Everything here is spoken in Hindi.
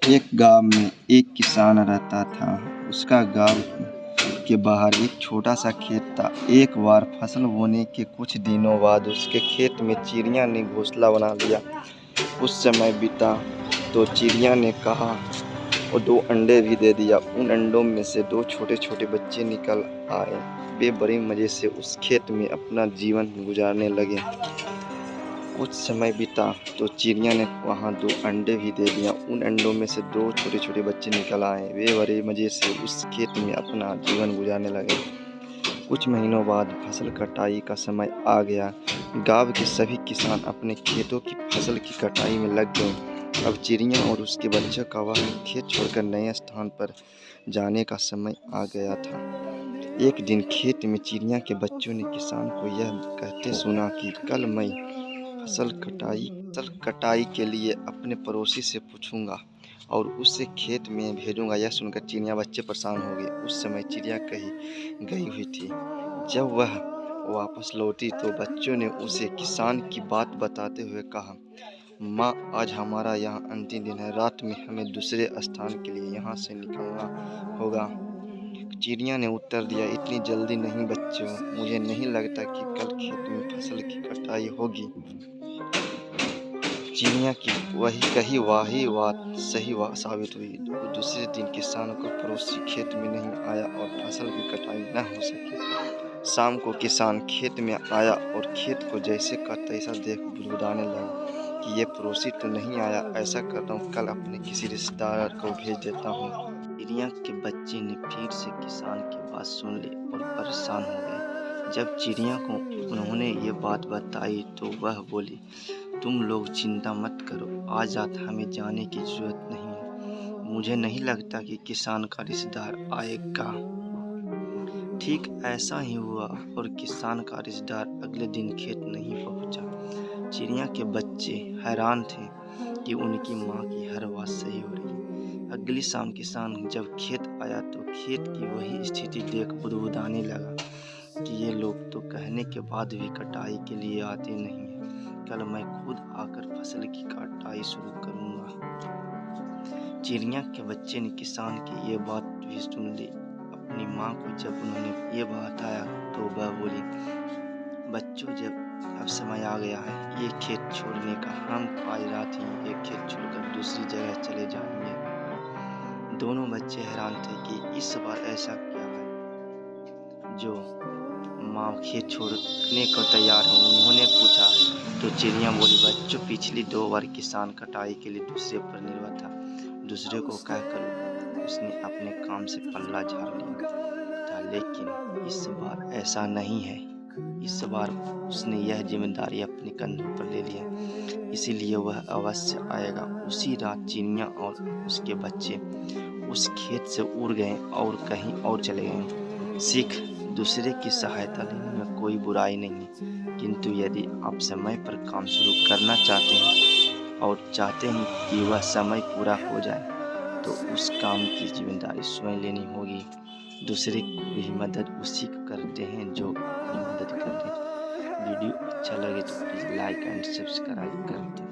एक गाँव में एक किसान रहता था। उसका गाँव के बाहर एक छोटा सा खेत था। एक बार फसल बोने के कुछ दिनों बाद उसके खेत में चिड़िया ने घोंसला बना लिया। कुछ समय बीता तो चिड़िया ने कहा और 2 अंडे भी दे दिया। उन अंडों में से 2 छोटे-छोटे बच्चे निकल आए। वे बड़े मज़े से उस खेत में अपना जीवन गुजारने लगे। कुछ समय बीता तो चिड़िया ने वहाँ 2 अंडे भी दे दिया। उन अंडों में से 2 छोटे-छोटे बच्चे निकल आए। वे बड़े मज़े से उस खेत में अपना जीवन गुजारने लगे। कुछ महीनों बाद फसल कटाई का समय आ गया। गाँव के सभी किसान अपने खेतों की फसल की कटाई में लग गए। अब चिड़िया और उसके बच्चों का वह खेत छोड़कर नए स्थान पर जाने का समय आ गया था। एक दिन खेत में चिड़िया के बच्चों ने किसान को यह कहते सुना कि कल मैं फसल कटाई के लिए अपने पड़ोसी से पूछूंगा और उसे खेत में भेजूंगा। यह सुनकर चिड़िया बच्चे परेशान हो गए। उस समय चिड़िया कहीं गई हुई थी। जब वह वापस लौटी तो बच्चों ने उसे किसान की बात बताते हुए कहा, माँ, आज हमारा यहाँ अंतिम दिन है। रात में हमें दूसरे स्थान के लिए यहाँ से निकलना होगा। चिड़िया ने उत्तर दिया, इतनी जल्दी नहीं बच्चों, मुझे नहीं लगता कि कल खेत में फसल की कटाई होगी। चिड़िया की वही बात सही साबित हुई। दूसरे दिन किसान का पड़ोसी खेत में नहीं आया और फसल की कटाई न हो सकी। शाम को किसान खेत में आया और खेत को जैसे का तैसा देख बुदबुदाने लगा कि ये पड़ोसी तो नहीं आया। ऐसा करता हूँ, कल अपने किसी रिश्तेदार को भेज देता हूँ। चिड़िया के बच्चे ने फिर से किसान की बात सुन ली और परेशान हो गए। जब चिड़िया को उन्होंने ये बात बताई तो वह बोली, तुम लोग चिंता मत करो, आज रात हमें जाने की जरूरत नहीं है। मुझे नहीं लगता कि किसान का रिश्तेदार आएगा। ठीक ऐसा ही हुआ और किसान का रिश्तेदार अगले दिन खेत नहीं पहुंचा। चिड़िया के बच्चे हैरान थे कि उनकी माँ की हर बात सही हो रही है। अगली शाम किसान जब खेत आया तो खेत की वही स्थिति देख बुदबुदाने लगा कि ये लोग तो कहने के बाद भी कटाई के लिए आते नहीं हैं। कल मैं खुद आकर फसल की कटाई शुरू करूंगा। चिड़िया के बच्चे ने किसान की ये बात भी सुन ली। अपनी माँ को जब उन्होंने ये बताया तो वह बोली, बच्चों, जब अब समय आ गया है ये खेत छोड़ने का, हम आज रात ही ये खेत छोड़कर दूसरी जगह चले जाएंगे। दोनों बच्चे हैरान थे कि इस बार ऐसा क्या है जो माँ खेत छोड़ने को तैयार हो। उन्होंने पूछा तो चिड़िया बोली, बच्चों, पिछली 2 बार किसान कटाई के लिए दूसरे पर निर्भर था। दूसरे को कहकर उसने अपने काम से पल्ला झाड़ लिया था, लेकिन इस बार ऐसा नहीं है। इस बार उसने यह जिम्मेदारी अपने कंधों पर ले लिया, इसीलिए वह अवश्य आएगा। उसी रात चिड़िया और उसके बच्चे उस खेत से उड़ गए और कहीं और चले गए। सीख, दूसरे की सहायता लेने में कोई बुराई नहीं है, किंतु यदि आप समय पर काम शुरू करना चाहते हैं और चाहते हैं कि वह समय पूरा हो जाए, तो उस काम की जिम्मेदारी स्वयं लेनी होगी। दूसरे को भी मदद उसी को करते हैं जो अपनी मदद करते हैं। वीडियो अच्छा लगे तो प्लीज़ लाइक एंड सब्सक्राइब कर दें।